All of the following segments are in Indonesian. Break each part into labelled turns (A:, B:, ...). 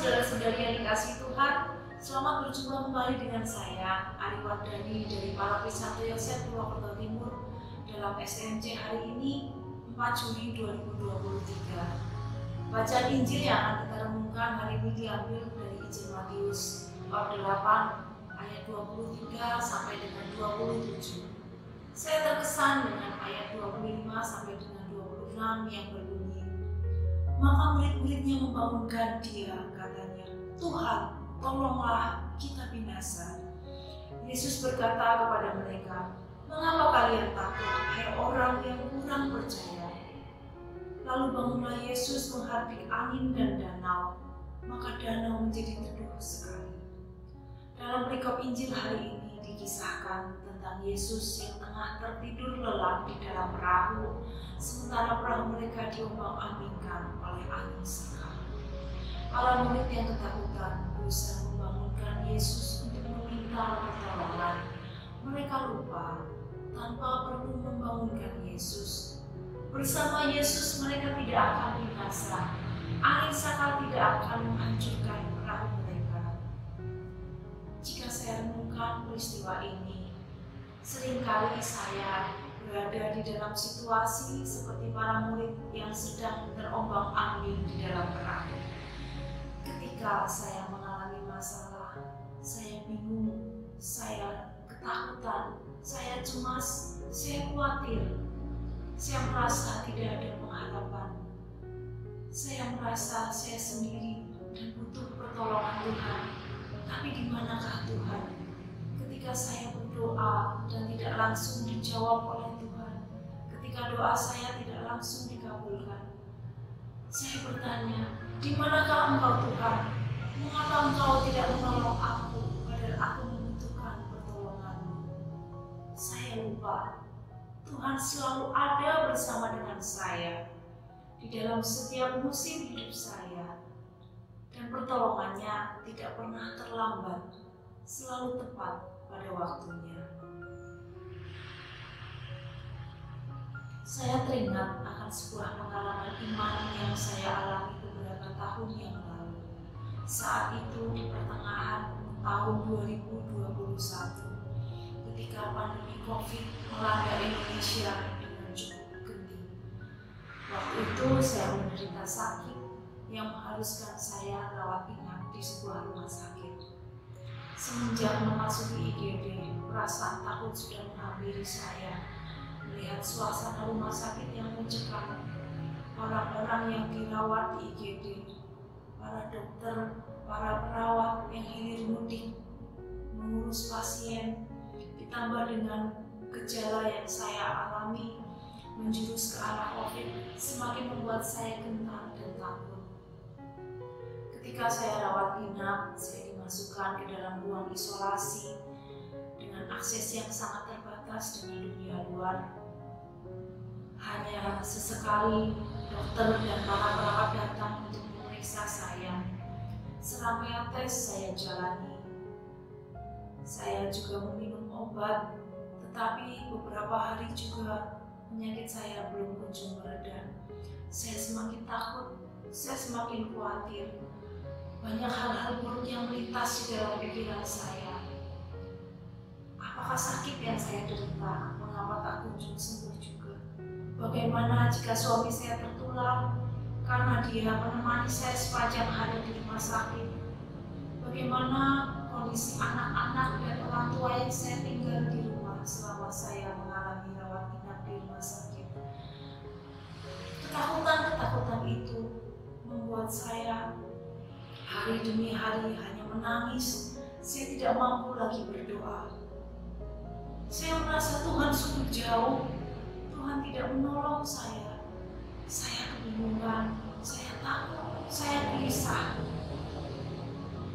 A: saudara-saudari yang dikasihi Tuhan, selamat berjumpa kembali dengan saya, Ari Wardani dari Parapis Santo Yosef, Purwokerto Timur, dalam SMC hari ini, 4 Juli 2023. Bacaan Injil yang akan kita renungkan hari ini diambil dari Injil Matius bab 8 ayat 23 sampai dengan 27. Saya terkesan dengan ayat 25 sampai dengan 26 yang berbunyi, maka murid-muridnya membangunkan dia, katanya, Tuhan, tolonglah, kita binasa. Yesus berkata kepada mereka, mengapa kalian takut, hai orang yang kurang percaya? Lalu bangunlah Yesus menghardik angin dan danau, maka danau menjadi teduh sekali. Dalam perikop Injil hari ini dikisahkan tentang Yesus yang tengah tertidur lelap di dalam perahu, sementara perahu mereka diombang-ambingkan oleh angin sekali. Para murid yang ketakutan berusaha membangunkan Yesus untuk meminta pertolongan. Mereka lupa tanpa perlu membangunkan Yesus. Bersama Yesus mereka tidak akan binasa. Angin sakal tidak akan menghancurkan perahu mereka. Jika saya renungkan peristiwa ini, seringkali saya berada di dalam situasi seperti para murid yang sedang terombang-ambing di dalam perahu. Ketika saya mengalami masalah, saya bingung, saya ketakutan, saya cemas, saya khawatir, saya merasa tidak ada pengharapan. Saya merasa saya sendiri dan butuh pertolongan Tuhan. Tapi di manakah Tuhan? Ketika saya berdoa dan tidak langsung dijawab oleh Tuhan, ketika doa saya tidak langsung dikabulkan, saya bertanya, di manakah Engkau Tuhan? Mengapa Engkau tidak menolong aku padahal aku membutuhkan pertolongan-Mu? Saya lupa, Tuhan selalu ada bersama dengan saya di dalam setiap musim hidup saya, dan pertolongannya tidak pernah terlambat, selalu tepat pada waktunya. Saya teringat akan sebuah pengalaman iman yang saya alami beberapa tahun yang lalu. Saat itu di pertengahan tahun 2021, ketika pandemi COVID melanda Indonesia dengan cukup genting. Waktu itu saya menderita sakit yang mengharuskan saya rawat inap di sebuah rumah sakit. Semenjak memasuki IGD, perasaan takut sudah menghampiri saya. Melihat suasana rumah sakit yang mencekam, orang-orang yang dirawat di IGD, para dokter, para perawat yang hilir mudik, mengurus pasien, ditambah dengan gejala yang saya alami, menjurus ke arah COVID, semakin membuat saya gentar dan takut. Ketika saya rawat inap, saya dimasukkan ke dalam ruang isolasi dengan akses yang sangat terbatas dengan dunia luar. Hanya sesekali dokter dan para perawat datang untuk memeriksa saya. Serangkaian tes saya jalani. Saya juga meminum obat, tetapi beberapa hari juga penyakit saya belum kunjung mereda. Saya semakin takut, saya semakin khawatir. Banyak hal-hal buruk yang melintas di dalam pikiran saya. Apakah sakit yang saya derita? Mengapa tak kunjung sembuh juga? Bagaimana jika suami saya tertular karena dia menemani saya sepanjang hari di rumah sakit? Bagaimana kondisi anak-anak dan orang tua yang saya tinggal di rumah selama saya mengalami rawat inap di rumah sakit? Ketakutan-ketakutan itu membuat saya hari demi hari hanya menangis. Saya tidak mampu lagi berdoa. Saya merasa Tuhan sungguh jauh. Tuhan tidak menolong saya. Saya kebingungan, saya takut, saya gelisah.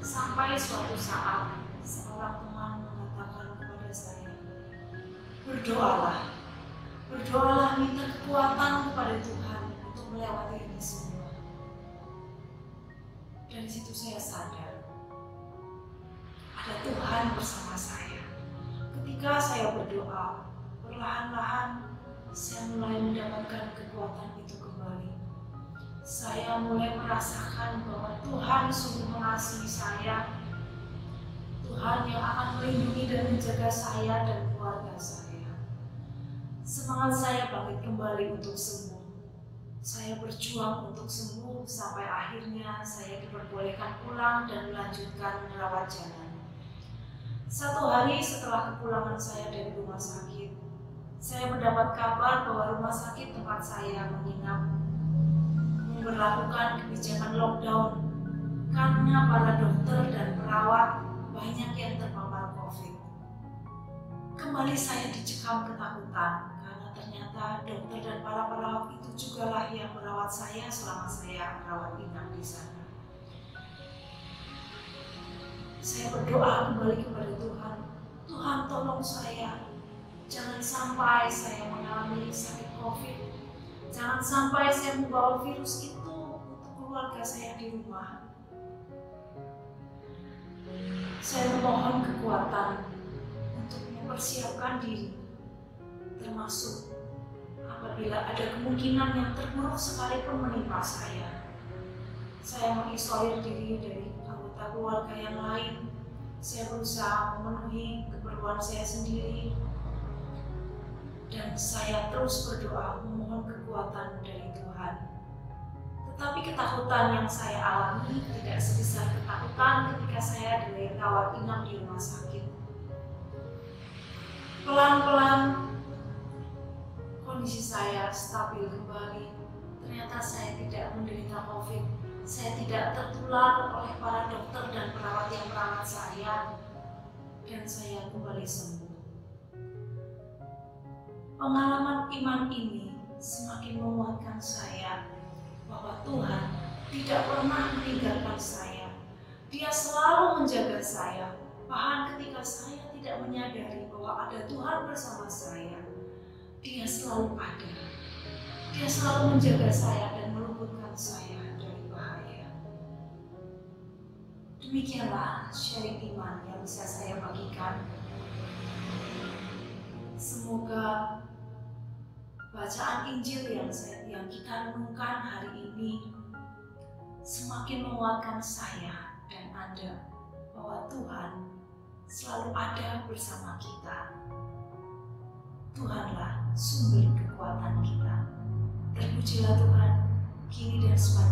A: Sampai suatu saat, seorang teman mengatakan kepada saya, berdoalah. Berdoalah, minta kekuatan kepada Tuhan untuk melewati ini semua. Dari situ saya sadar, ada Tuhan bersama saya. Ketika saya berdoa, perlahan-lahan saya mulai mendapatkan kekuatan itu kembali. saya mulai merasakan bahwa Tuhan sungguh mengasihi saya. Tuhan yang akan melindungi dan menjaga saya dan keluarga saya. Semangat saya bangkit kembali untuk sembuh. Saya berjuang untuk sembuh sampai akhirnya saya diperbolehkan pulang dan melanjutkan merawat jalan. Satu hari setelah kepulangan saya dari rumah sakit, saya mendapat kabar bahwa rumah sakit tempat saya menginap memberlakukan kebijakan lockdown karena para dokter dan perawat banyak yang terpapar COVID. Kembali saya dicekam ketakutan karena ternyata dokter dan para perawat itu jugalah yang merawat saya selama saya merawat inap di sana. Saya berdoa kembali kepada Tuhan. Tuhan, tolong saya. Jangan sampai saya mengalami sakit COVID. Jangan sampai saya membawa virus itu untuk keluarga saya di rumah. Saya memohon kekuatan untuk mempersiapkan diri, termasuk apabila ada kemungkinan yang terburuk sekalipun menimpa saya. Saya mengisolir diri dari anggota keluarga yang lain. Saya berusaha memenuhi keperluan saya sendiri. Dan saya terus berdoa memohon kekuatan dari Tuhan. Tetapi ketakutan yang saya alami tidak sebesar ketakutan ketika saya dirawat inap di rumah sakit. Pelan-pelan kondisi saya stabil kembali. Ternyata saya tidak menderita COVID. Saya tidak tertular oleh para dokter dan perawat yang merawat saya. Dan saya kembali sembuh. Pengalaman iman ini semakin menguatkan saya bahwa Tuhan tidak pernah meninggalkan saya. Dia selalu menjaga saya, bahkan ketika saya tidak menyadari bahwa ada Tuhan bersama saya. Dia selalu ada. Dia selalu menjaga saya dan meluputkan saya dari bahaya. Demikianlah sharing iman yang bisa saya bagikan. Semoga bacaan Injil yang kita renungkan hari ini semakin menguatkan saya dan Anda bahwa Tuhan selalu ada bersama kita. Tuhanlah sumber kekuatan kita. Terpujilah Tuhan, kini dan sepanjang